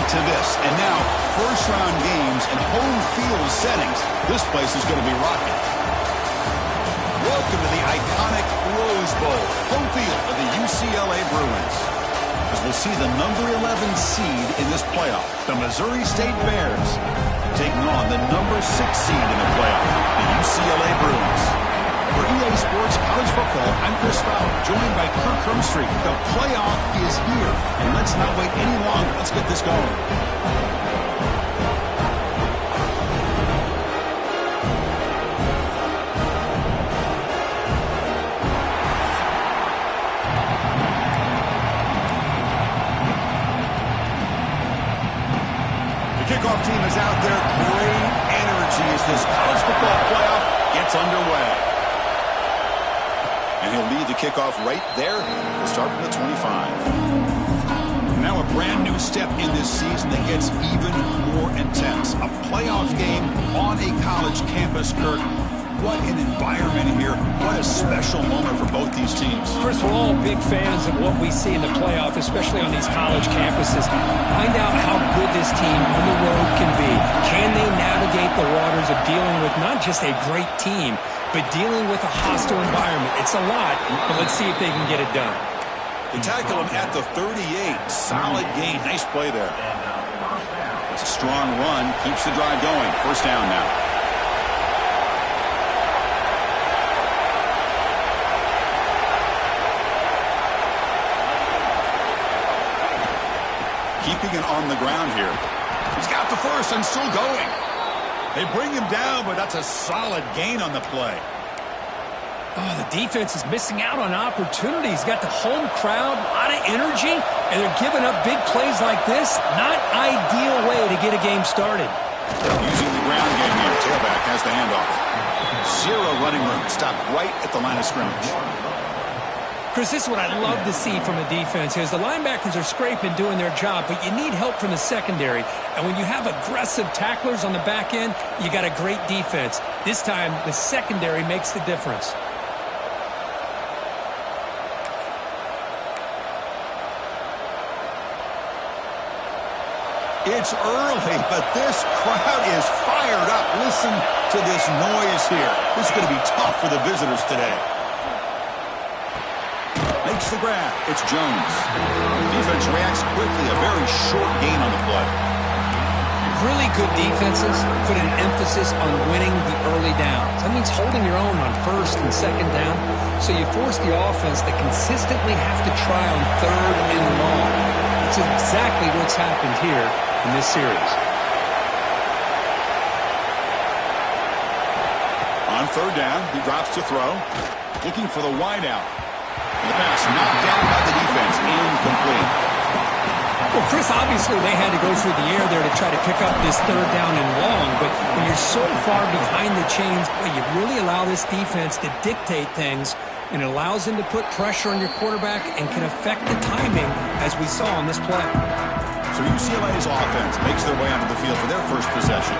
to this. And now, first-round games and home field settings. This place is going to be rocking. Welcome to the iconic Rose Bowl, home field of the UCLA Bruins. As we'll see the number 11 seed in this playoff, the Missouri State Bears, taking on the number 6 seed in the playoff, the UCLA Bruins. For EA Sports College Football, I'm Chris Fowler, joined by Kirk Hermstreet. The playoff is here, and let's not wait any longer. Let's get this going. The kickoff team is out there. Great energy as this college football playoff gets underway. And he'll lead the kickoff right there. We'll start from the 25. Now a brand new step in this season that gets even more intense. A playoff game on a college campus, Kirk. What an environment here. What a special moment for both these teams. First, we're all big fans of what we see in the playoff, especially on these college campuses. Find out how good this team on the road can be. Can they navigate the waters of dealing with not just a great team, but dealing with a hostile environment? It's a lot, but let's see if they can get it done. They tackle him at the 38. Solid gain. Nice play there. It's a strong run. Keeps the drive going. First down now. Keeping it on the ground here. He's got the first and still going. They bring him down, but that's a solid gain on the play. Oh, the defense is missing out on opportunities. Got the home crowd, a lot of energy, and they're giving up big plays like this. Not ideal way to get a game started. Using the ground game here. Tailback has the handoff. Zero running room. Stopped right at the line of scrimmage. Chris, this is what I love to see from a defense is the linebackers are scraping, doing their job, but you need help from the secondary. And when you have aggressive tacklers on the back end, you got a great defense. This time, the secondary makes the difference. It's early, but this crowd is fired up. Listen to this noise here. This is going to be tough for the visitors today. Makes the grab. It's Jones. Defense reacts quickly. A very short gain on the play. Really good defenses put an emphasis on winning the early downs. That means holding your own on first and second down. So you force the offense to consistently have to try on third and long. It's exactly what's happened here in this series. On third down, he drops to throw. Looking for the wide out. The pass knocked down by the defense. Incomplete. Well, Chris, obviously they had to go through the air there to try to pick up this third down and long, but when you're so far behind the chains, boy, you really allow this defense to dictate things, and it allows them to put pressure on your quarterback and can affect the timing, as we saw on this play. So UCLA's offense makes their way onto the field for their first possession.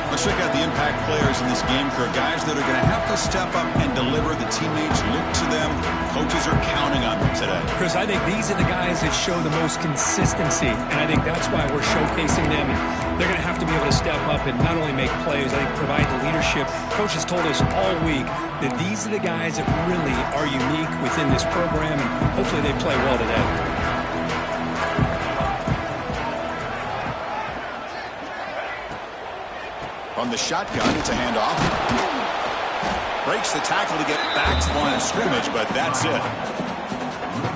Let's check out the impact players in this game, Kirk. Guys that are going to have to step up and deliver. The teammates look to them. Coaches are counting on them today. Chris, I think these are the guys that show the most consistency, and I think that's why we're showcasing them. They're going to have to be able to step up and not only make plays, I think provide the leadership. Coach has told us all week that these are the guys that really are unique within this program, and hopefully they play well today. On the shotgun, it's a handoff. Breaks the tackle to get back to the line of scrimmage, but that's it.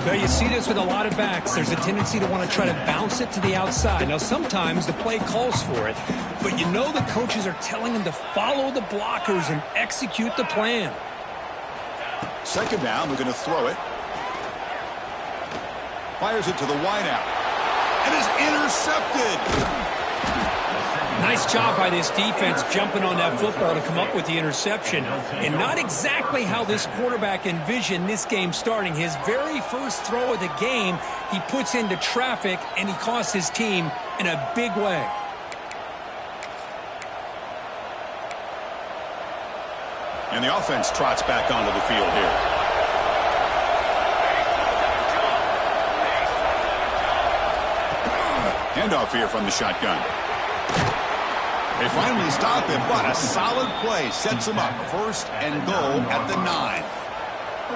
Well, you see this with a lot of backs. There's a tendency to want to try to bounce it to the outside. Now, sometimes the play calls for it, but you know the coaches are telling them to follow the blockers and execute the plan. Second down, they're going to throw it. Fires it to the wideout. And is intercepted. Nice job by this defense jumping on that football to come up with the interception. And not exactly how this quarterback envisioned this game starting. His very first throw of the game, he puts into traffic, and he costs his team in a big way. And the offense trots back onto the field here. Handoff here from the shotgun. They finally stop him, but a solid play sets him up. 1st and goal at the 9.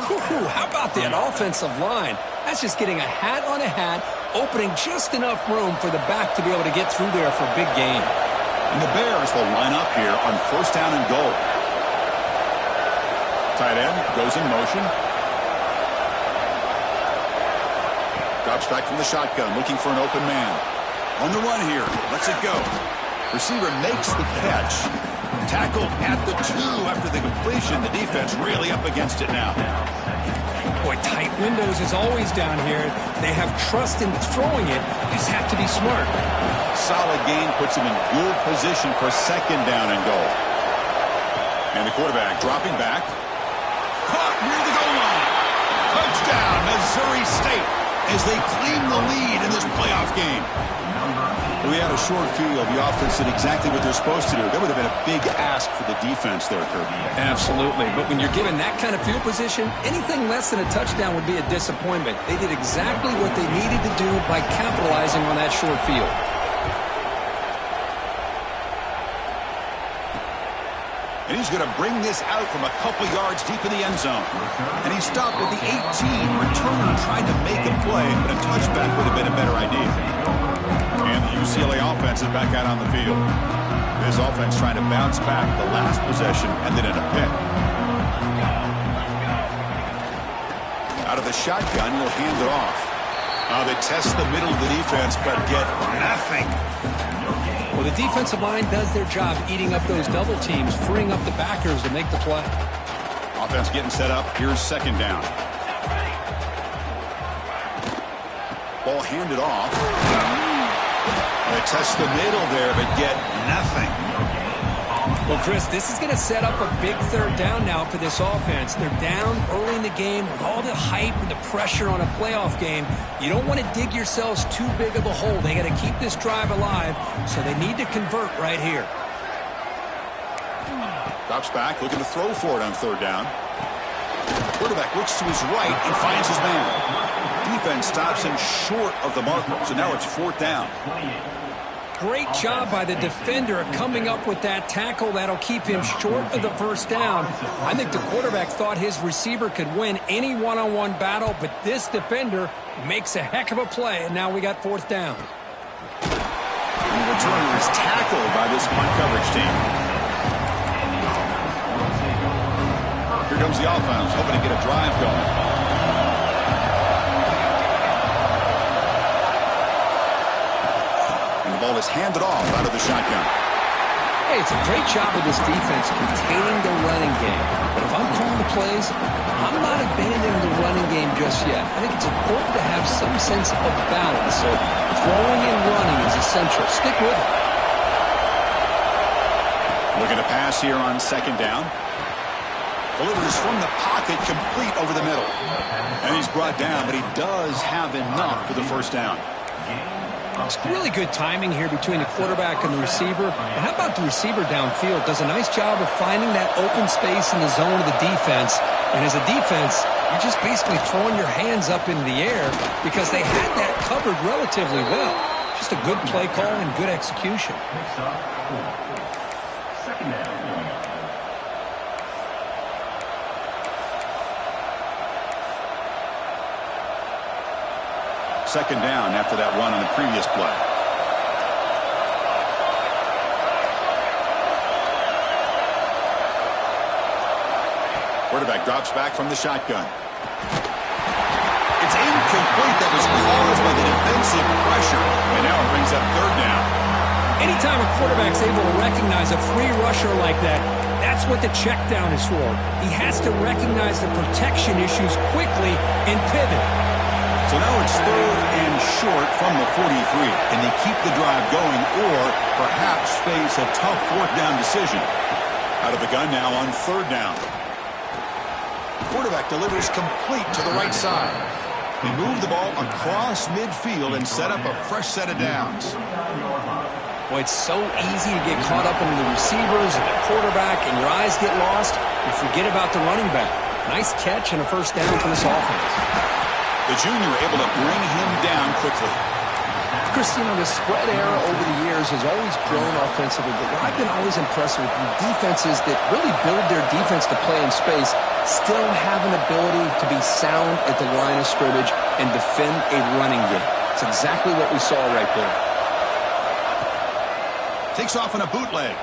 Ooh, how about that offensive line? That's just getting a hat on a hat, opening just enough room for the back to be able to get through there for a big gain. And the Bears will line up here on 1st down and goal. Tight end goes in motion. Drops back from the shotgun, looking for an open man. On the run here, lets it go. Receiver makes the catch. Tackled at the 2 after the completion. The defense really up against it now. Boy, tight windows is always down here. They have trust in throwing it. You just have to be smart. Solid gain puts him in good position for 2nd down and goal. And the quarterback dropping back. Caught near the goal line. Touchdown, Missouri State, as they claim the lead in this playoff game. We had a short field. The offense did exactly what they're supposed to do. That would have been a big ask for the defense there, Kirby. Absolutely. But when you're given that kind of field position, anything less than a touchdown would be a disappointment. They did exactly what they needed to do by capitalizing on that short field. And he's going to bring this out from a couple yards deep in the end zone. And he stopped at the 18. Returner tried to make a play, but a touchback would have been a better idea. And the UCLA offense is back out on the field. This offense trying to bounce back. The last possession ended in a pick. Out of the shotgun, he'll hand it off. They test the middle of the defense, but get nothing. Well, the defensive line does their job eating up those double teams, freeing up the backers to make the play. Offense getting set up. Here's 2nd down. Ball handed off. They test the middle there, but get nothing. Well, Chris, this is going to set up a big 3rd down now for this offense. They're down early in the game with all the hype and the pressure on a playoff game. You don't want to dig yourselves too big of a hole. They got to keep this drive alive, so they need to convert right here. Drops back, looking to throw for it on 3rd down. Quarterback looks to his right and finds his man. Defense stops him short of the marker, so now it's 4th down. Great job by the defender coming up with that tackle. That'll keep him short of the 1st down. I think the quarterback thought his receiver could win any one-on-one battle, but this defender makes a heck of a play, and now we got 4th down. And the returner is tackled by this punt coverage team. Here comes the offense, hoping to get a drive going. Ball is handed off out of the shotgun. Hey, it's a great job of this defense containing the running game. But if I'm calling the plays, I'm not abandoning the running game just yet. I think it's important to have some sense of balance. So throwing and running is essential. Stick with it. Looking to pass here on 2nd down. Delivers from the pocket, complete over the middle. And he's brought down, but he does have enough for the 1st down. It's really good timing here between the quarterback and the receiver. And how about the receiver downfield? Does a nice job of finding that open space in the zone of the defense. And as a defense, you're just basically throwing your hands up in the air because they had that covered relatively well. Just a good play call and good execution. 2nd down. Second down after that run on the previous play. Quarterback drops back from the shotgun. It's incomplete. That was caused by the defensive pressure. And now it brings up 3rd down. Anytime a quarterback's able to recognize a free rusher like that, that's what the check down is for. He has to recognize the protection issues quickly and pivot. So now it's 3rd and short from the 43. Can they keep the drive going or perhaps face a tough 4th down decision? Out of the gun now on 3rd down. The quarterback delivers complete to the right side. They move the ball across midfield and set up a fresh set of downs. Boy, it's so easy to get caught up in the receivers and the quarterback, and your eyes get lost. You forget about the running back. Nice catch and a 1st down for this offense. The junior able to bring him down quickly. Christine, the spread era over the years has always grown offensively, but what I've been always impressed with the defenses that really build their defense to play in space still have an ability to be sound at the line of scrimmage and defend a running game. It's exactly what we saw right there. Takes off on a bootleg.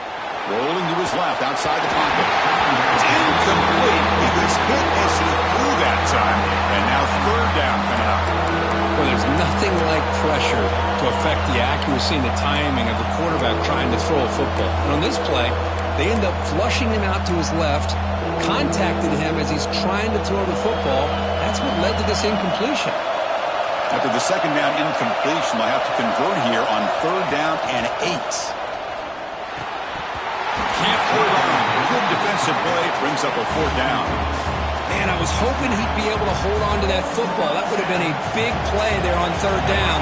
Rolling to his left outside the pocket. It's incomplete. He was hit as he threw that time. And now third down coming up. Well, there's nothing like pressure to affect the accuracy and the timing of the quarterback trying to throw a football. And on this play, they end up flushing him out to his left, contacted him as he's trying to throw the football. That's what led to this incompletion. After the second down incompletion, they'll have to convert here on third down and 8. Can't hold on. Good defensive play. Brings up a fourth down. Man, I was hoping he'd be able to hold on to that football. That would have been a big play there on third down.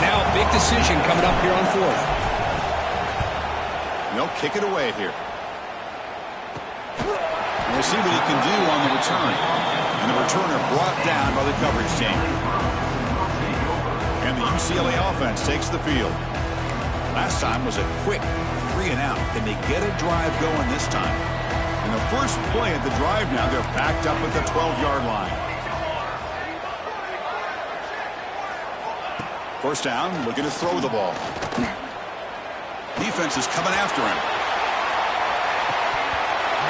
Now a big decision coming up here on fourth. They'll kick it away here. And we'll see what he can do on the return. And the returner brought down by the coverage team. And the UCLA offense takes the field. Last time was a quick 3-and-out. Can they get a drive going this time? In the first play at the drive now, they're backed up at the 12-yard line. First down, looking to throw the ball. Defense is coming after him.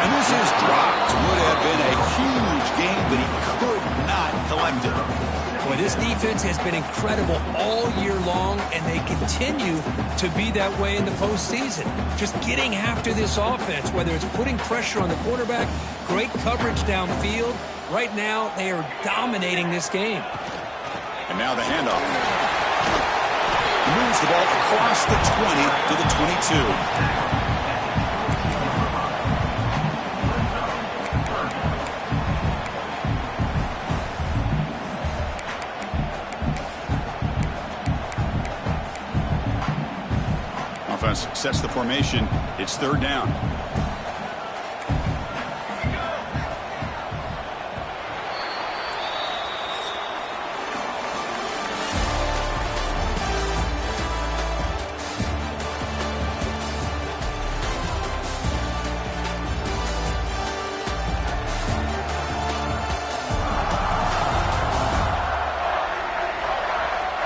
And this is dropped. Would have been a huge game, but he could not collect it. Boy, this defense has been incredible all year long, and they continue to be that way in the postseason. Just getting after this offense, whether it's putting pressure on the quarterback, great coverage downfield. Right now, they are dominating this game. And now the handoff. He moves the ball across the 20 to the 22. Sets the formation. It's third down.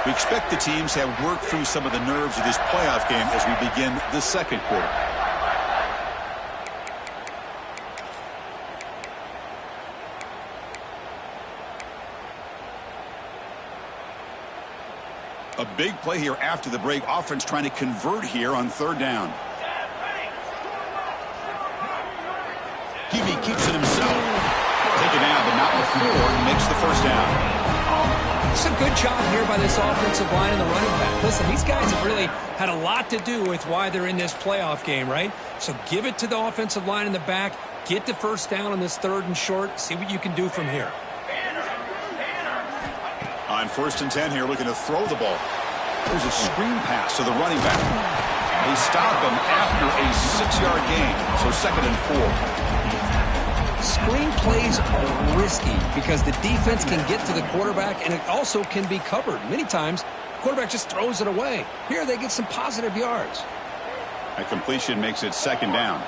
We expect the teams have worked through some of the nerves of this playoff game as we begin the second quarter. A big play here after the break. Offense trying to convert here on third down. Hebe keeps it himself. Taken out, but not before he makes the first down. It's a good job here by this offensive line and the running back. Listen, these guys have really had a lot to do with why they're in this playoff game, right? So give it to the offensive line in the back. Get the first down on this third and short. See what you can do from here. On first and 10 here, looking to throw the ball. There's a screen pass to the running back. They stop him after a 6-yard gain. So second and 4. Screen plays are risky because the defense can get to the quarterback and it also can be covered. Many times, the quarterback just throws it away. Here they get some positive yards. A completion makes it second down.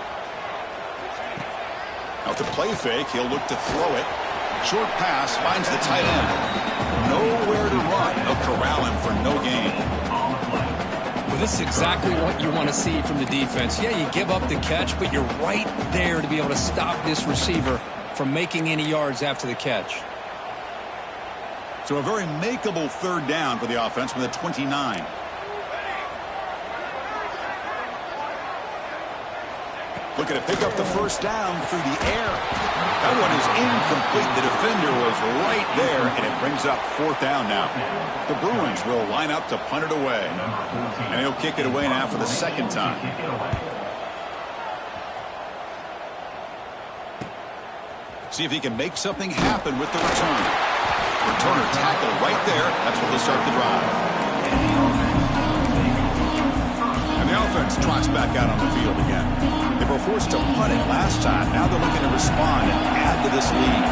Out to play fake, he'll look to throw it. Short pass finds the tight end. Nowhere to run. They'll corral him for no gain. Well, this is exactly what you want to see from the defense. Yeah, you give up the catch, but you're right there to be able to stop this receiver from making any yards after the catch. So a very makeable third down for the offense with a 29. Looking to pick up the first down through the air. That one is incomplete. The defender was right there, and it brings up fourth down now. The Bruins will line up to punt it away. And he'll kick it away now for the second time. See if he can make something happen with the return. Returner tackle right there. That's where they'll start the drive. And the offense trots back out on the field again. They were forced to punt it last time. Now they're looking to respond and add to this lead.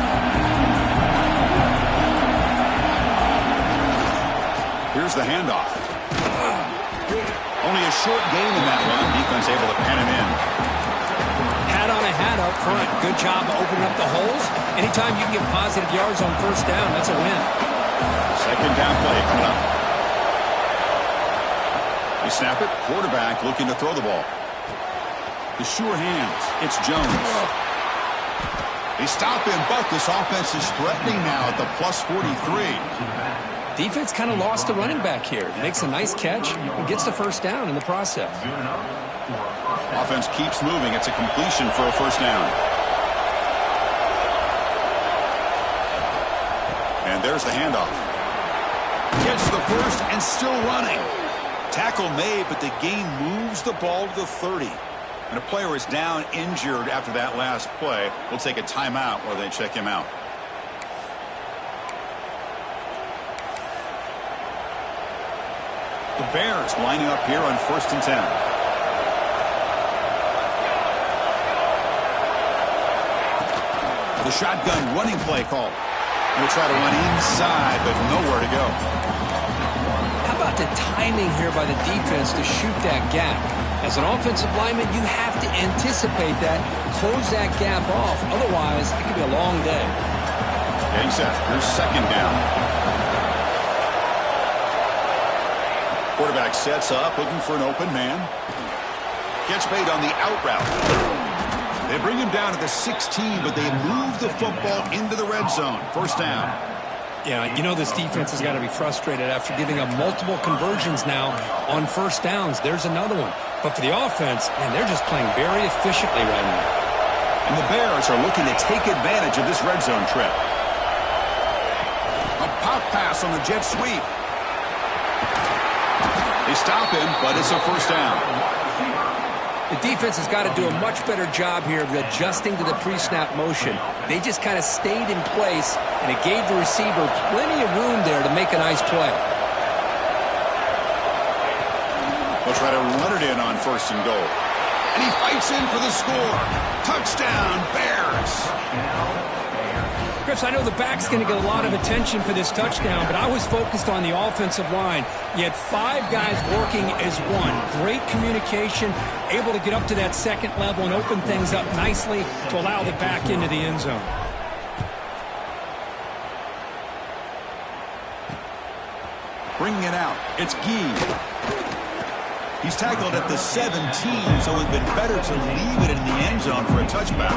Here's the handoff. Only a short gain in that one. Defense able to pen him in. Hat on a hat up front. Good job opening up the holes. Anytime you can get positive yards on first down, that's a win. Second down play coming up. They snap it. Quarterback looking to throw the ball. The sure hands. It's Jones. They stop him, but this offense is threatening now at the plus 43. Defense kind of lost the running back here. Makes a nice catch and gets the first down in the process. Offense keeps moving. It's a completion for a first down. And there's the handoff. Gets the first and still running. Tackle made, but the gain moves the ball to the 30. And a player is down injured after that last play. We'll take a timeout while they check him out. The Bears lining up here on 1st and 10. The shotgun running play call. We'll try to run inside, but nowhere to go. How about the timing here by the defense to shoot that gap? As an offensive lineman, you have to anticipate that, close that gap off. Otherwise, it could be a long day. Getting set. Here's second down. Quarterback sets up, looking for an open man. Gets made on the out route. They bring him down to the 16, but they move the football into the red zone. First down. Yeah, you know this defense has got to be frustrated after giving up multiple conversions now on first downs. There's another one. But for the offense, man, they're just playing very efficiently right now. And the Bears are looking to take advantage of this red zone trip. A pop pass on the jet sweep. They stop him, but it's a first down. The defense has got to do a much better job here of adjusting to the pre-snap motion. They just kind of stayed in place, and it gave the receiver plenty of room there to make a nice play. They'll try to run it in on 1st and goal. And he fights in for the score. Touchdown, Bears. Chris, I know the back's going to get a lot of attention for this touchdown, but I was focused on the offensive line. You had 5 guys working as one. Great communication, able to get up to that second level and open things up nicely to allow the back into the end zone. Bringing it out, it's Gee. He's tackled at the 17, so it would have been better to leave it in the end zone for a touchback.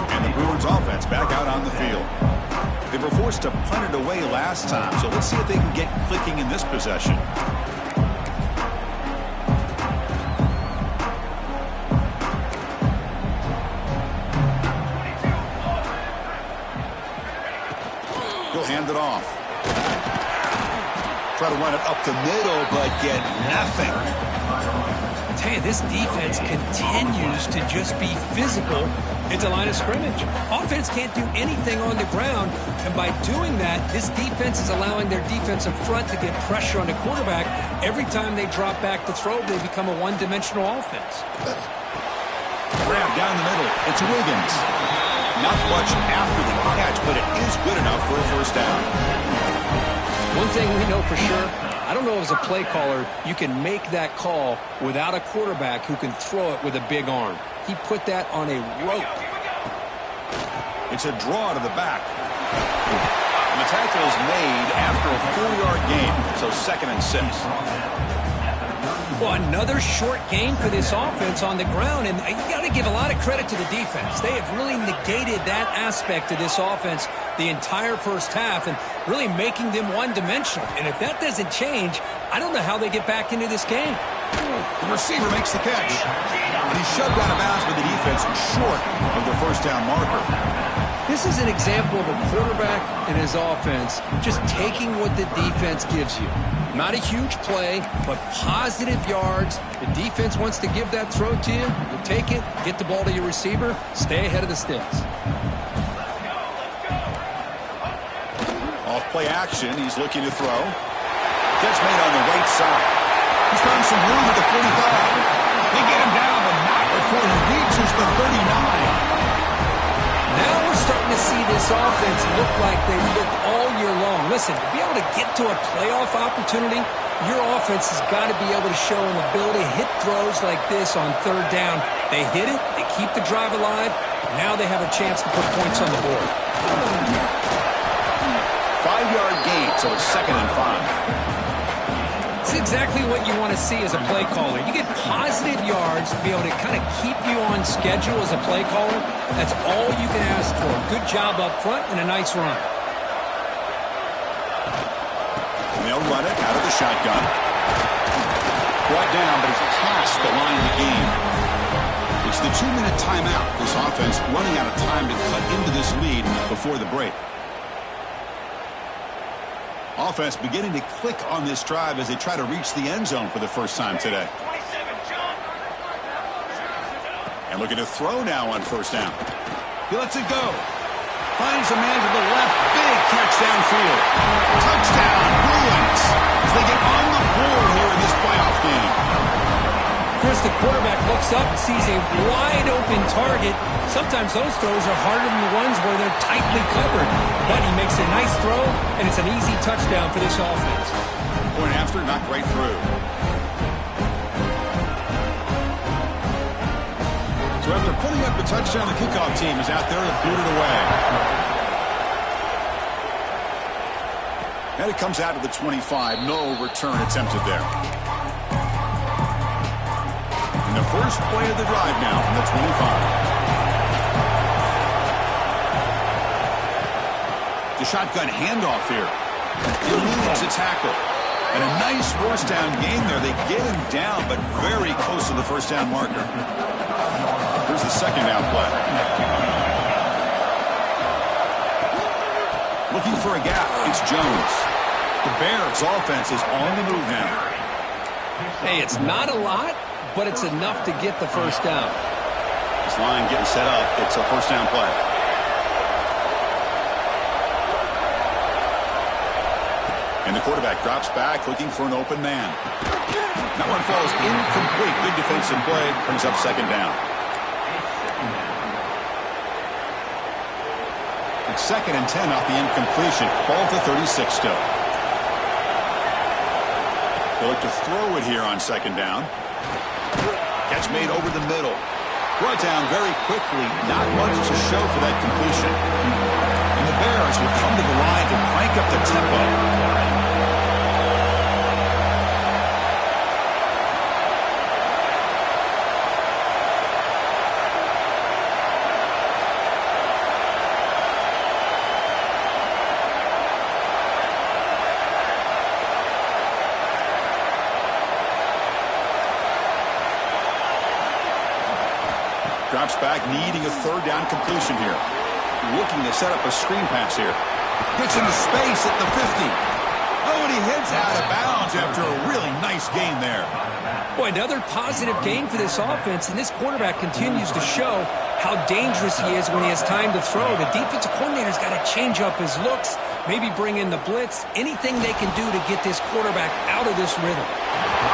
And the Bruins offense back out on the field. They were forced to punt it away last time, so let's see if they can get clicking in this possession. He'll hand it off. Try to run it up the middle, but get nothing. I tell you, this defense continues to just be physical at the line of scrimmage. Offense can't do anything on the ground, and by doing that, this defense is allowing their defensive front to get pressure on the quarterback. Every time they drop back to throw, they become a one-dimensional offense. Grab down the middle. It's Wiggins. Not much after the catch, but it is good enough for a first down. One thing we know for sure, I don't know as a play caller, you can make that call without a quarterback who can throw it with a big arm. He put that on a rope. It's a draw to the back. And the tackle is made after a 4-yard gain, so 2nd and 6. Well, another short gain for this offense on the ground, and you got to give a lot of credit to the defense. They have really negated that aspect of this offense the entire first half and really making them one-dimensional. And if that doesn't change, I don't know how they get back into this game. The receiver makes the catch, and he's shoved out of bounds by the defense short of the first down marker. This is an example of a quarterback and his offense just taking what the defense gives you. Not a huge play, but positive yards. The defense wants to give that throw to you. You take it, get the ball to your receiver, stay ahead of the sticks. Off play action, he's looking to throw. Catch made on the right side. He's found some room at the 45. They get him down, but not before he reaches the 39. Now we're starting starting to see this offense look like they've looked all year long. Listen, to be able to get to a playoff opportunity, your offense has got to be able to show an ability to hit throws like this on third down. They hit it, they keep the drive alive, now they have a chance to put points on the board. 5-yard gain, so it's 2nd and 5. It's exactly what you want to see as a play caller. You get positive yards to be able to kind of keep you on schedule as a play caller. That's all you can ask for. Good job up front and a nice run. They'll run it out of the shotgun. Brought down, but it's past the line of the game. It's the 2-minute timeout. This offense running out of time to cut into this lead before the break. Offense beginning to click on this drive as they try to reach the end zone for the first time today. And looking to throw now on first down. He lets it go. Finds a man to the left. Big catch downfield. Touchdown, Bruins, as they get on the board here in this playoff game. Chris, the quarterback looks up and sees a wide-open target. Sometimes those throws are harder than the ones where they're tightly covered. But he makes a nice throw, and it's an easy touchdown for this offense. Point after, knocked right through. So after putting up the touchdown, the kickoff team is out there to boot it away. And it comes out to the 25. No return attempted there. And the first play of the drive now from the 25. The shotgun handoff here. Eludes a tackle. And a nice first down gain there. They get him down, but very close to the first down marker. Here's the second down play. Looking for a gap. It's Jones. The Bears offense is on the move now. Hey, it's not a lot, but it's enough to get the first down. This line getting set up. It's a first down play. And the quarterback drops back looking for an open man. That one falls incomplete. Good defensive play. Brings up second down. It's 2nd and 10 off the incompletion. Ball to 36 still. They look to throw it here on second down. Catch made over the middle. Brought down very quickly. Not much to show for that completion. And the Bears will come to the line to crank up the tempo. Drops back, needing a third down completion here. Looking to set up a screen pass here. Gets into space at the 50. Oh, and he heads out of bounds after a really nice gain there. Boy, another positive gain for this offense, and this quarterback continues to show how dangerous he is when he has time to throw. The defensive coordinator's got to change up his looks, maybe bring in the blitz, anything they can do to get this quarterback out of this rhythm.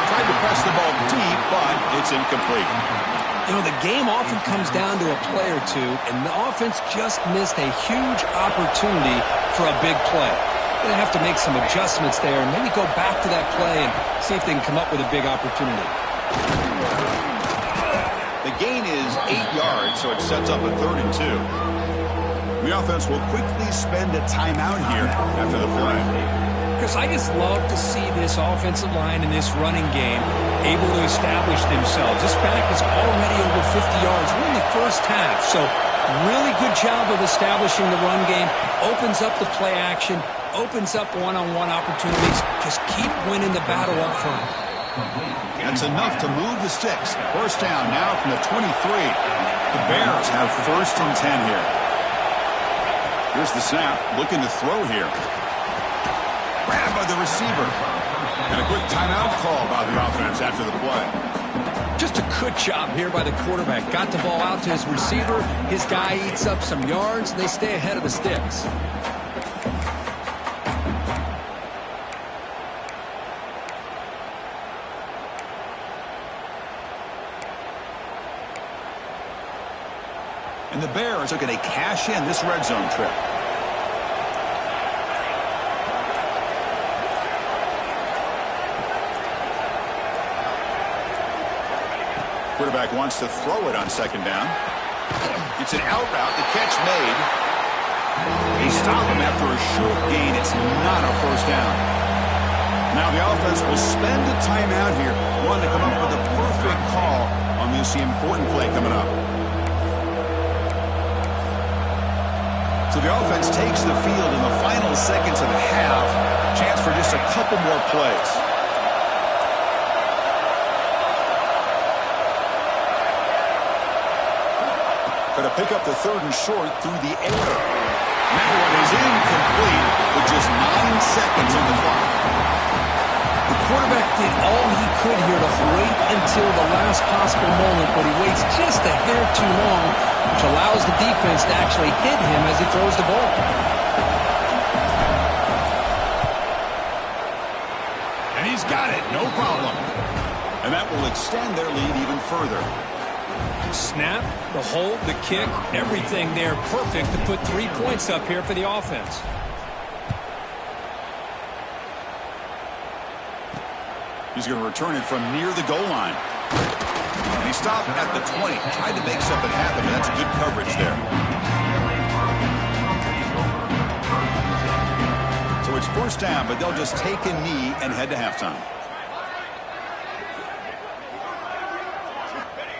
Tried to press the ball deep, but it's incomplete. You know, the game often comes down to a play or two, and the offense just missed a huge opportunity for a big play. They're going to have to make some adjustments there and maybe go back to that play and see if they can come up with a big opportunity. The gain is 8 yards, so it sets up a 3rd and 2. The offense will quickly spend a timeout here after the play. Chris, I just love to see this offensive line in this running game able to establish themselves. This back is already over 50 yards. We're in the first half, so really good job of establishing the run game. Opens up the play action, opens up one-on-one opportunities. Just keep winning the battle up front. That's enough to move the sticks. First down now from the 23. The Bears have 1st and 10 here. Here's the snap, looking to throw here. Grabbed by the receiver. And a quick timeout call by the offense after the play. Just a good job here by the quarterback. Got the ball out to his receiver. His guy eats up some yards, and they stay ahead of the sticks. And the Bears are going to cash in this red zone trip. Quarterback wants to throw it on second down. It's an out route. The catch made. They stop him after a short gain. It's not a first down. Now the offense will spend a timeout here, wanting to come up with a perfect call on this important play coming up. So the offense takes the field in the final seconds of the half. Chance for just a couple more plays. Going to pick up the third and short through the air. That one is incomplete with just 9 seconds on the clock. The quarterback did all he could here to wait until the last possible moment, but he waits just a hair too long, which allows the defense to actually hit him as he throws the ball. And he's got it, no problem. And that will extend their lead even further. Snap, the hold, the kick, everything there perfect to put 3 points up here for the offense. He's going to return it from near the goal line. And he stopped at the 20. Tried to make something happen, but that's good coverage there. So it's first down, but they'll just take a knee and head to halftime.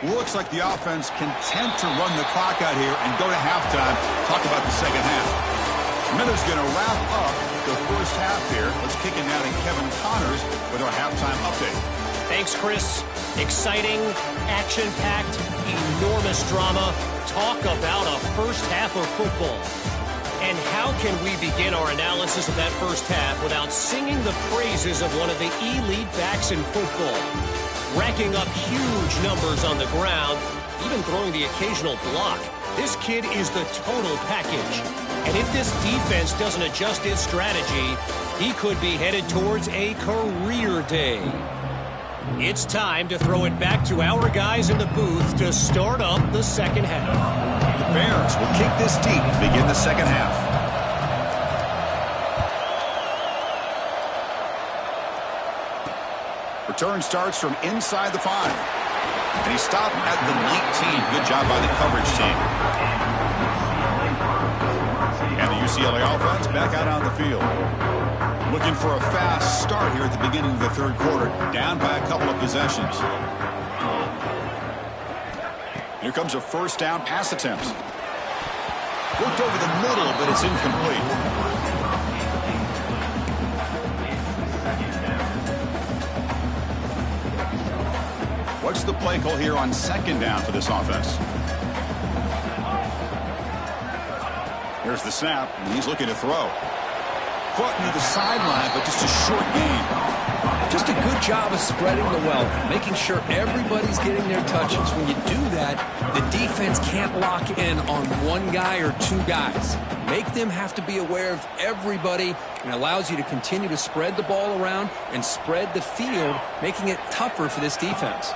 Looks like the offense content to run the clock out here and go to halftime. Talk about the second half. Miller's going to wrap up the first half here. Let's kick it now to Kevin Connors with our halftime update. Thanks, Chris. Exciting, action-packed, enormous drama. Talk about a first half of football. And how can we begin our analysis of that first half without singing the praises of one of the elite backs in football? Racking up huge numbers on the ground, even throwing the occasional block. This kid is the total package. And if this defense doesn't adjust its strategy, he could be headed towards a career day. It's time to throw it back to our guys in the booth to start up the second half. The Bears will kick this deep to begin the second half. Return starts from inside the 5. And he stopped at the 19. Good job by the coverage team. And the UCLA offense back out on the field. Looking for a fast start here at the beginning of the third quarter. Down by a couple of possessions. Here comes a first down pass attempt. Worked over the middle, but it's incomplete. What's the play call here on second down for this offense? Here's the snap, and he's looking to throw. Caught near the sideline, but just a short gain. Just a good job of spreading the wealth, making sure everybody's getting their touches. When you do that, the defense can't lock in on one guy or two guys. Make them have to be aware of everybody, and allows you to continue to spread the ball around and spread the field, making it tougher for this defense.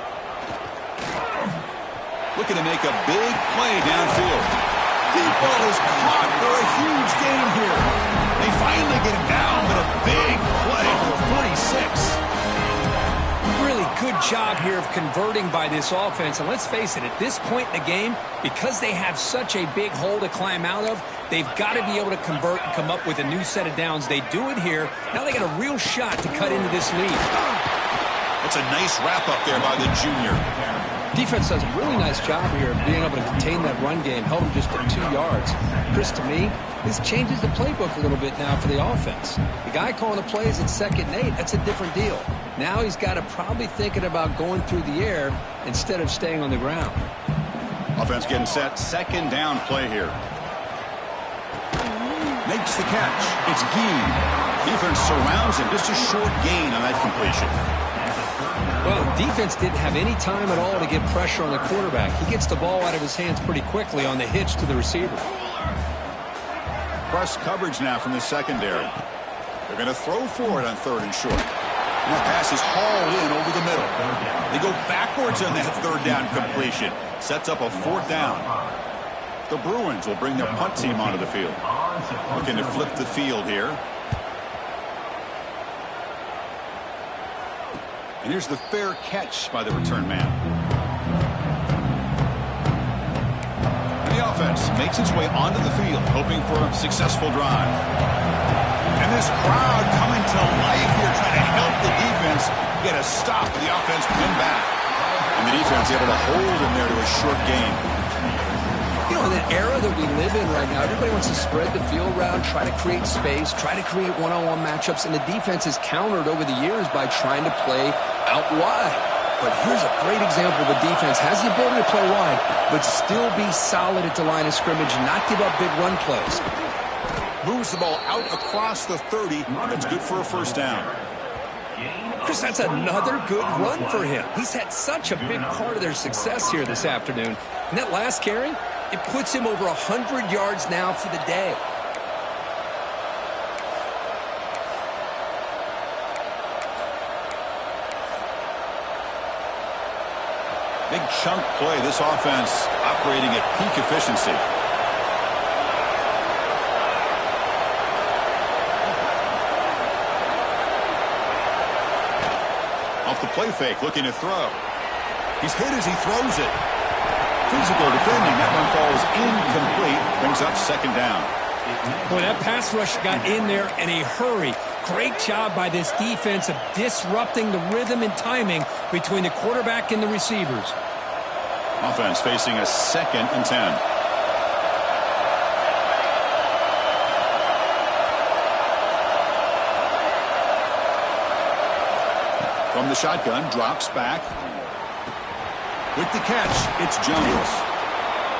Looking to make a big play downfield. Deep ball is caught for a huge gain here. They finally get him down, but a big play for 46. Really good job here of converting by this offense. And let's face it, at this point in the game, because they have such a big hole to climb out of, they've got to be able to convert and come up with a new set of downs. They do it here. Now they got a real shot to cut into this lead. That's a nice wrap up there by the junior. Defense does a really nice job here of being able to contain that run game, held them just at 2 yards. Chris, to me, this changes the playbook a little bit now for the offense. The guy calling the plays at 2nd and 8, that's a different deal. Now he's got to probably thinking about going through the air instead of staying on the ground. Offense getting set, second down play here. Makes the catch. It's Gee. Defense surrounds him, just a short gain on that completion. Well, the defense didn't have any time at all to get pressure on the quarterback. He gets the ball out of his hands pretty quickly on the hitch to the receiver. Press coverage now from the secondary. They're going to throw for it on 3rd and short. And that pass is hauled in over the middle. They go backwards on that 3rd down completion. Sets up a 4th down. The Bruins will bring their punt team onto the field. Looking to flip the field here. And here's the fair catch by the return man. And the offense makes its way onto the field, hoping for a successful drive. And this crowd coming to life here, trying to help the defense get a stop. The offense win back. And the defense able to hold him there to a short gain. You know, in the era that we live in right now, everybody wants to spread the field around, try to create space, try to create one-on-one matchups, and the defense is countered over the years by trying to play out wide. But here's a great example. The defense has the ability to play wide, but still be solid at the line of scrimmage, not give up big run plays. Moves the ball out across the 30. That's good for a first down. Chris, that's another good run for him. He's had such a big part of their success here this afternoon. And that last carry, it puts him over 100 yards now for the day. Big chunk play. This offense operating at peak efficiency. Off the play fake, looking to throw. He's hit as he throws it. Physical defending. That one falls incomplete. Brings up second down. Boy, that pass rush got in there in a hurry. Great job by this defense of disrupting the rhythm and timing between the quarterback and the receivers. Offense facing a 2nd and 10. From the shotgun, drops back. With the catch, it's Jones.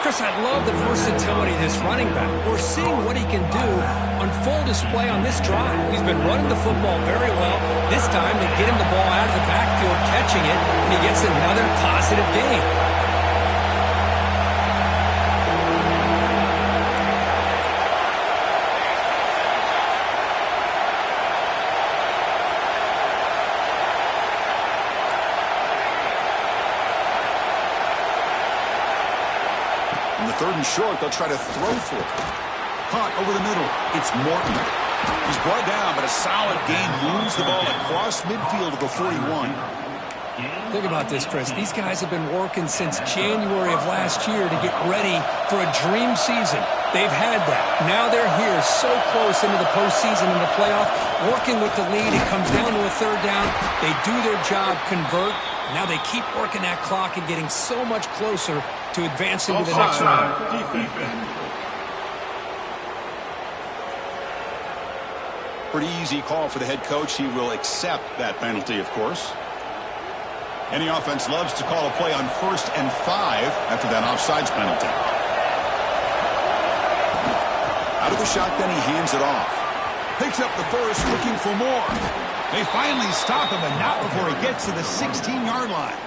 Chris, I love the versatility of this running back. We're seeing what he can do on full display on this drive. He's been running the football very well. This time, they get him the ball out of the backfield, catching it, and he gets another positive gain. Third and short, they'll try to throw for it. Caught over the middle. It's Morton. He's brought down, but a solid gain. Moves the ball across midfield to the 41. Think about this, Chris. These guys have been working since January of last year to get ready for a dream season. They've had that. Now they're here so close into the postseason and the playoff, working with the lead. It comes down to a third down. They do their job, convert. Now they keep working that clock and getting so much closer to advancing to the next round. Pretty easy call for the head coach. He will accept that penalty, of course. Any offense loves to call a play on 1st and 5 after that offsides penalty. Out of the shotgun, he hands it off. Picks up the first, looking for more. They finally stop him, but not before he gets to the 16-yard line.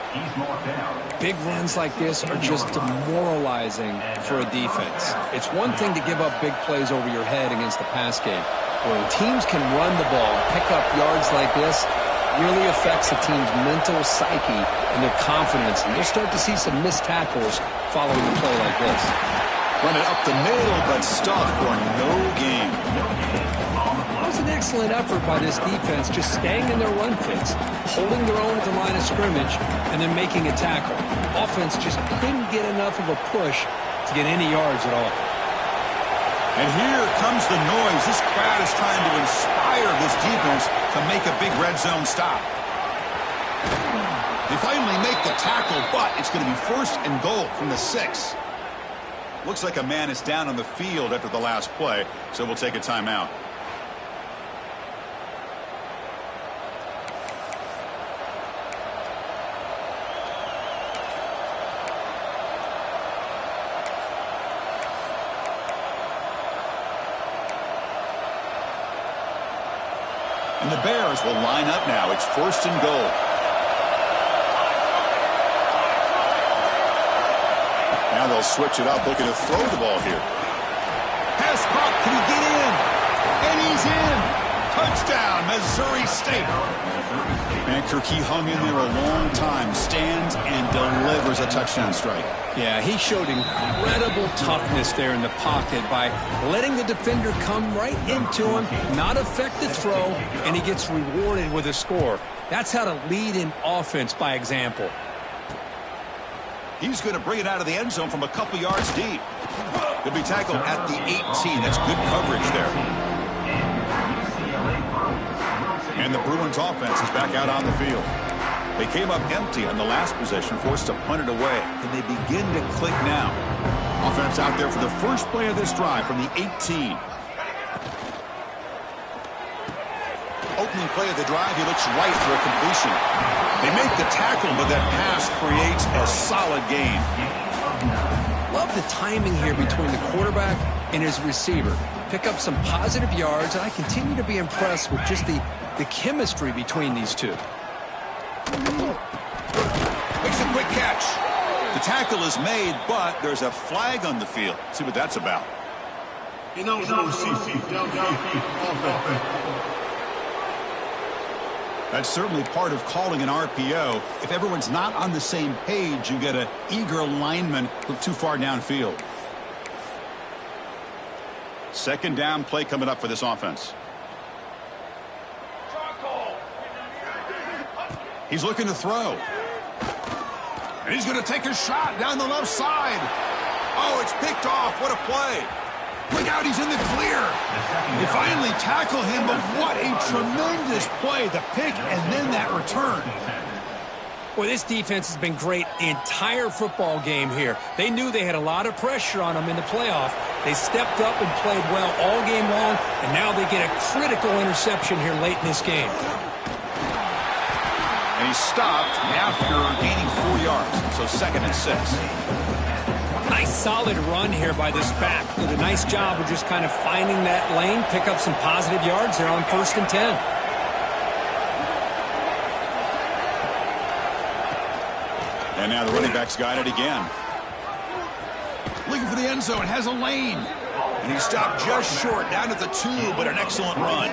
Big runs like this are just demoralizing for a defense. It's one thing to give up big plays over your head against the pass game. When teams can run the ball and pick up yards like this, really affects the team's mental psyche and their confidence. And you'll start to see some missed tackles following a play like this. Run it up the middle, but stuffed for no gain. It was an excellent effort by this defense, just staying in their run fits, holding their own at the line of scrimmage, and then making a tackle. Offense just couldn't get enough of a push to get any yards at all. And here comes the noise. This crowd is trying to inspire this defense to make a big red zone stop. They finally make the tackle, but it's going to be 1st and goal from the 6. Looks like a man is down on the field after the last play, so we'll take a timeout. And the Bears will line up now. It's 1st and goal. Now they'll switch it up, looking to throw the ball here. Pass caught. Can he get in? And he's in. Touchdown, Missouri State. Van Kirk, he hung in there a long time. Stands and delivers. delivers a touchdown strike. Yeah, he showed incredible toughness there in the pocket by letting the defender come right into him, not affect the throw, and he gets rewarded with a score. That's how to lead in offense by example. He's going to bring it out of the end zone from a couple yards deep. He'll be tackled at the 18. That's good coverage there. And the Bruins offense is back out on the field. They came up empty on the last possession, forced to punt it away. And they begin to click now. Offense out there for the first play of this drive from the 18. Opening play of the drive, he looks right for a completion. They make the tackle, but that pass creates a solid gain. Love the timing here between the quarterback and his receiver. Pick up some positive yards, and I continue to be impressed with just the chemistry between these two. Makes a quick catch. The tackle is made, but there's a flag on the field. Let's see what that's about. That's certainly part of calling an RPO. If everyone's not on the same page, you get an eager lineman look too far downfield. Second down play coming up for this offense. He's looking to throw. And he's going to take a shot down the left side. Oh, it's picked off. What a play. Look out, he's in the clear. They finally tackle him, but what a tremendous play. The pick and then that return. Boy, this defense has been great the entire football game here. They knew they had a lot of pressure on them in the playoff. They stepped up and played well all game long, and now they get a critical interception here late in this game. And he stopped after gaining 4 yards, so 2nd and 6. Nice solid run here by this back. Did a nice job of just kind of finding that lane, pick up some positive yards there on 1st and 10. And now the running back's got it again. Looking for the end zone, has a lane. And he stopped just short, down at the 2, but an excellent run.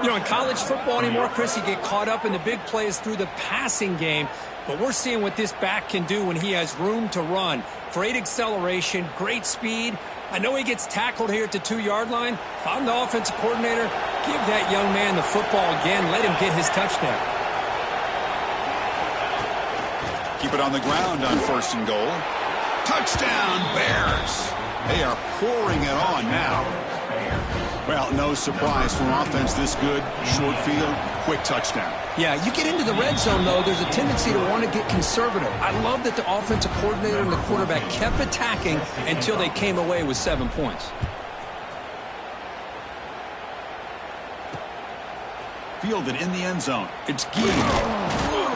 You know, in college football anymore, Chris, you get caught up in the big plays through the passing game. But we're seeing what this back can do when he has room to run. Great acceleration, great speed. I know he gets tackled here at the 2-yard line. If I'm the offensive coordinator, give that young man the football again. Let him get his touchdown. Keep it on the ground on 1st and goal. Touchdown, Bears. They are pouring it on now. Well, no surprise for an offense this good. Short field, quick touchdown. Yeah, you get into the red zone, though, there's a tendency to want to get conservative. I love that the offensive coordinator and the quarterback kept attacking until they came away with 7 points. Fielded in the end zone. It's Gee.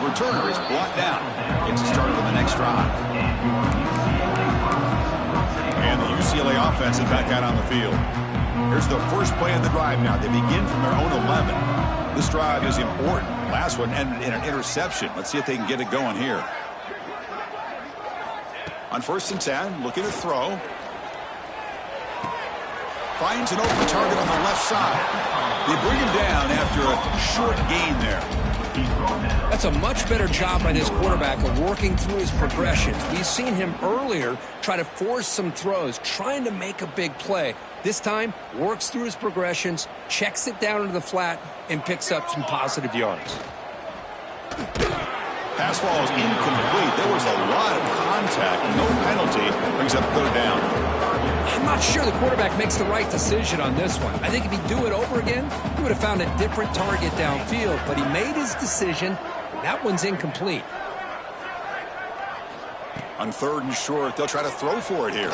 Returner is brought down. Gets it started on the next drive. And the UCLA offense is back out on the field. Here's the first play of the drive now. They begin from their own 11. This drive is important. Last one ended in an interception. Let's see if they can get it going here. On 1st and 10, looking to throw. Finds an open target on the left side. They bring him down after a short gain there. That's a much better job by this quarterback of working through his progressions. We've seen him earlier try to force some throws, trying to make a big play. This time, works through his progressions, checks it down into the flat, and picks up some positive yards. Pass ball is incomplete. There was a lot of contact. No penalty. Brings up 3rd down. I'm not sure the quarterback makes the right decision on this one. I think if he'd do it over again, he would have found a different target downfield. But he made his decision. That one's incomplete. On 3rd and short, they'll try to throw for it here.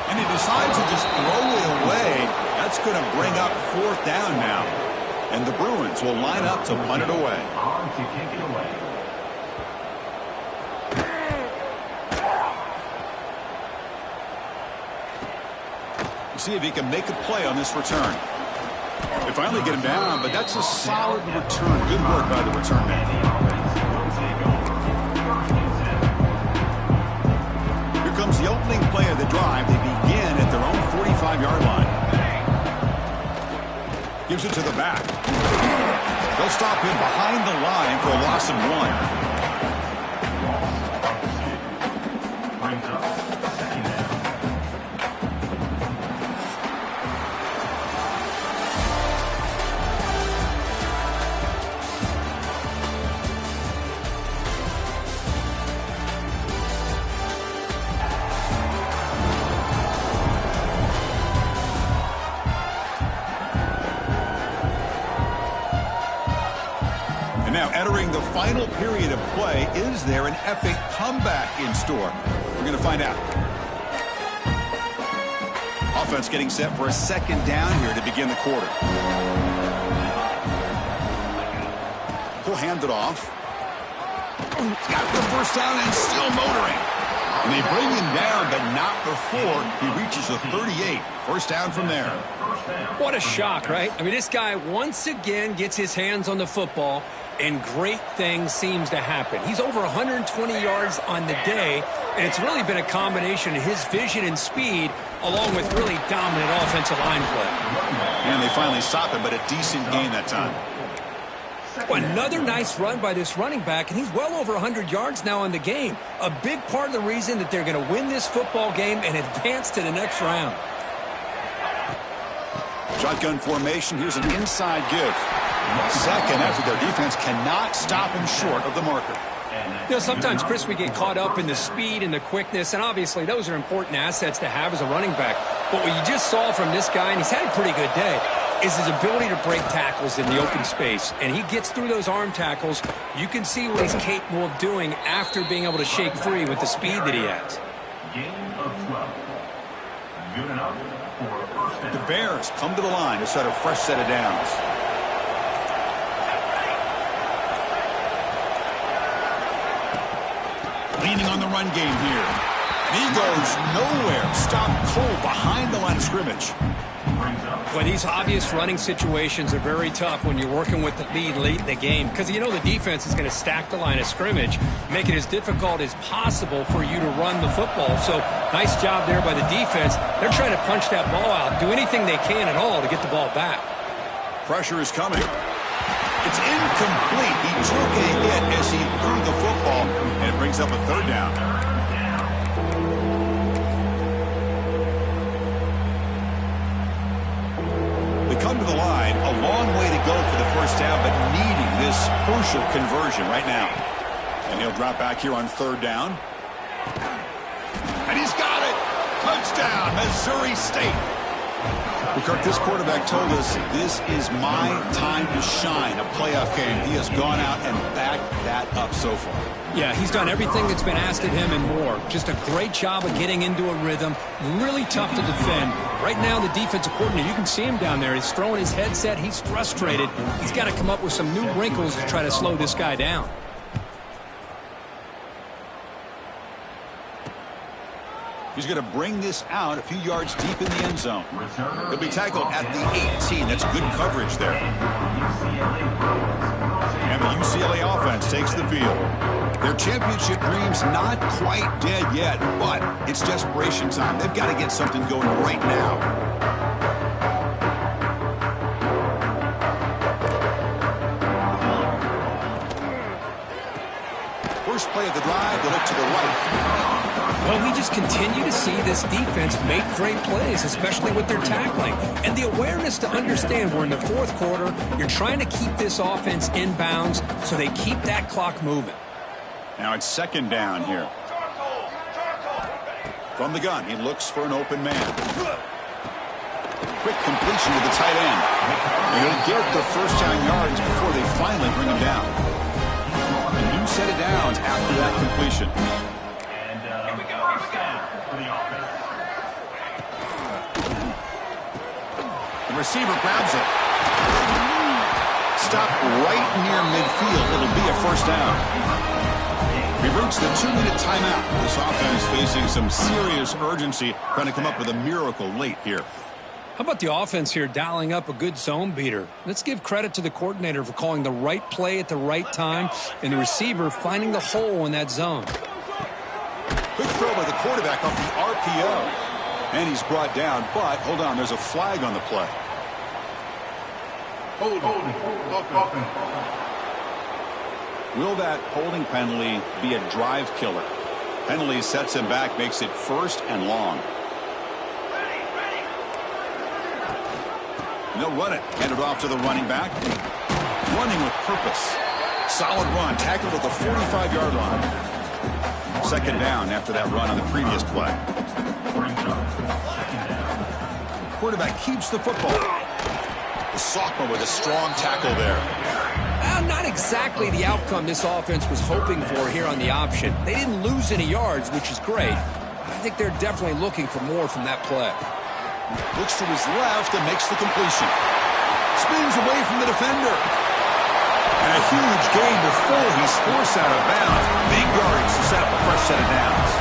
And he decides to just throw it away. That's going to bring up 4th down now. And the Bruins will line up to punt it away. See if he can make a play on this return. They finally get him down, but that's a solid return. Good work by the return man. Here comes the opening play of the drive. They begin at their own 45-yard line. Gives it to the back. They'll stop him behind the line for a loss of 1. Now entering the final period of play, is there an epic comeback in store? We're going to find out. Offense getting set for a second down here to begin the quarter. He'll hand it off. He's got the first down and still motoring. And they bring him down, but not before he reaches the 38. First down from there. What a shock, right? I mean, this guy once again gets his hands on the football, and great things seems to happen. He's over 120 yards on the day, and it's really been a combination of his vision and speed along with really dominant offensive line play. And they finally stop him, but a decent gain that time. Well, another nice run by this running back, and he's well over 100 yards now in the game. A big part of the reason that they're going to win this football game and advance to the next round. Shotgun formation. Here's an inside give. Second after their defense cannot stop him short of the marker. You know, sometimes, Chris, we get caught up in the speed and the quickness, and obviously those are important assets to have as a running back. But what you just saw from this guy, and he's had a pretty good day, is his ability to break tackles in the open space. And he gets through those arm tackles. You can see what he's capable of doing after being able to shake free with the speed that he has. The Bears come to the line to set a fresh set of downs. Leaning on the run game here. And he goes nowhere. Stop cold behind the line of scrimmage. Well, these obvious running situations are very tough when you're working with the lead late in the game because you know the defense is going to stack the line of scrimmage, make it as difficult as possible for you to run the football. So nice job there by the defense. They're trying to punch that ball out, do anything they can at all to get the ball back. Pressure is coming. It's incomplete. He took a hit as he threw the football, and it brings up a third down. They come to the line, a long way to go for the first down, but needing this crucial conversion right now. And he'll drop back here on third down. And he's got it! Touchdown, Missouri State! Kirk, this quarterback told us this is my time to shine, a playoff game. He has gone out and backed that up so far. Yeah, he's done everything that's been asked of him and more. Just a great job of getting into a rhythm. Really tough to defend. Right now, the defensive coordinator, you can see him down there. He's throwing his headset. He's frustrated. He's got to come up with some new wrinkles to try to slow this guy down. He's going to bring this out a few yards deep in the end zone. He'll be tackled at the 18. That's good coverage there. And the UCLA offense takes the field. Their championship dream's not quite dead yet, but it's desperation time. They've got to get something going right now. First play of the drive, they look to the right. Well, we just continue to see this defense make great plays, especially with their tackling. And the awareness to understand we're in the fourth quarter, you're trying to keep this offense in bounds so they keep that clock moving. Now it's second down here. From the gun, he looks for an open man. Quick completion to the tight end. They're going to get the first down yards before they finally bring him down. A new set of downs after that completion. The receiver grabs it. Stop right near midfield. It'll be a first down. We've reached the 2-minute timeout. This offense facing some serious urgency, trying to come up with a miracle late here. How about the offense here dialing up a good zone beater? Let's give credit to the coordinator for calling the right play at the right time and the receiver finding the hole in that zone. Good throw by the quarterback off the RPO. And he's brought down, but hold on, there's a flag on the play. Holding. Will that holding penalty be a drive killer? Penalty sets him back, makes it 1st and long. And they'll run it. Hand it off to the running back. Running with purpose. Solid run. Tackled at the 45-yard line. 2nd down after that run on the previous play. Quarterback keeps the football. The sophomore with a strong tackle there. Not exactly the outcome this offense was hoping for here on the option. They didn't lose any yards, which is great. I think they're definitely looking for more from that play. Looks to his left and makes the completion. Spins away from the defender. And a huge gain before he's forced out of bounds. Big yards to set up a fresh set of downs.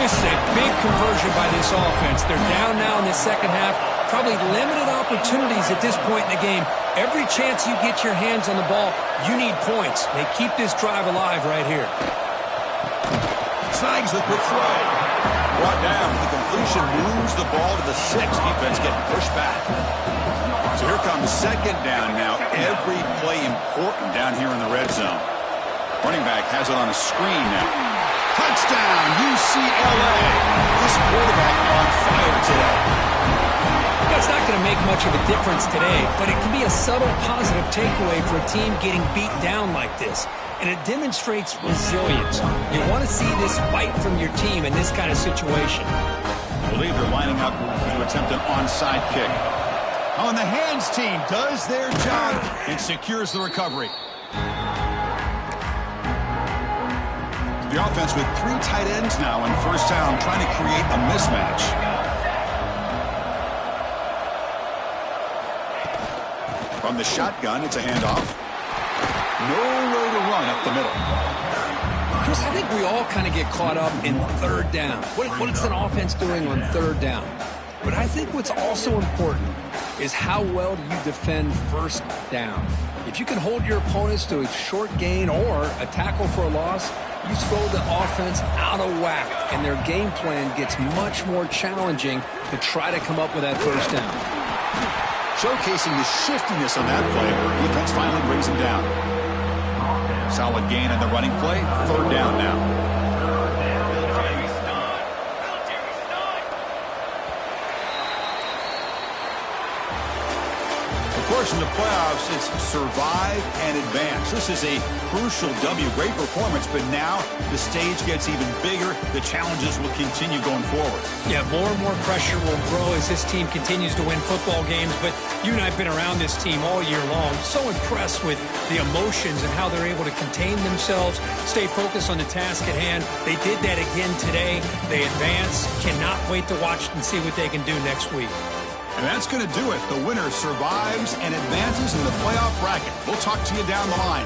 This is a big conversion by this offense. They're down now in the second half. Probably limited opportunities at this point in the game. Every chance you get your hands on the ball, you need points. They keep this drive alive right here. Snags the quick throw. Brought down. The completion moves the ball to the 6. Defense getting pushed back. So here comes 2nd down now. Every play important down here in the red zone. Running back has it on a screen now. Touchdown, UCLA. This quarterback on fire today. It's not going to make much of a difference today, but it can be a subtle positive takeaway for a team getting beat down like this. And it demonstrates resilience. You want to see this fight from your team in this kind of situation. I believe they're lining up to attempt an onside kick. On the hands team does their job and secures the recovery. The offense with 3 tight ends now in 1st down, trying to create a mismatch. From the shotgun, it's a handoff. Nowhere to run up the middle. Chris, I think we all kind of get caught up in 3rd down. What is an offense doing on 3rd down? But I think what's also important is how well do you defend 1st down. If you can hold your opponents to a short gain or a tackle for a loss, you throw the offense out of whack, and their game plan gets much more challenging to try to come up with that 1st down. Showcasing the shiftiness on that play. Defense finally brings him down. Solid gain in the running play. 3rd down now. Of course, in the playoffs, it's survive and advance. This is a crucial W. Great performance, but now the stage gets even bigger. The challenges will continue going forward. Yeah, more and more pressure will grow as this team continues to win football games, but you and I have been around this team all year long. So impressed with the emotions and how they're able to contain themselves, stay focused on the task at hand. They did that again today. They advance. Cannot wait to watch and see what they can do next week. And that's going to do it. The winner survives and advances in the playoff bracket. We'll talk to you down the line.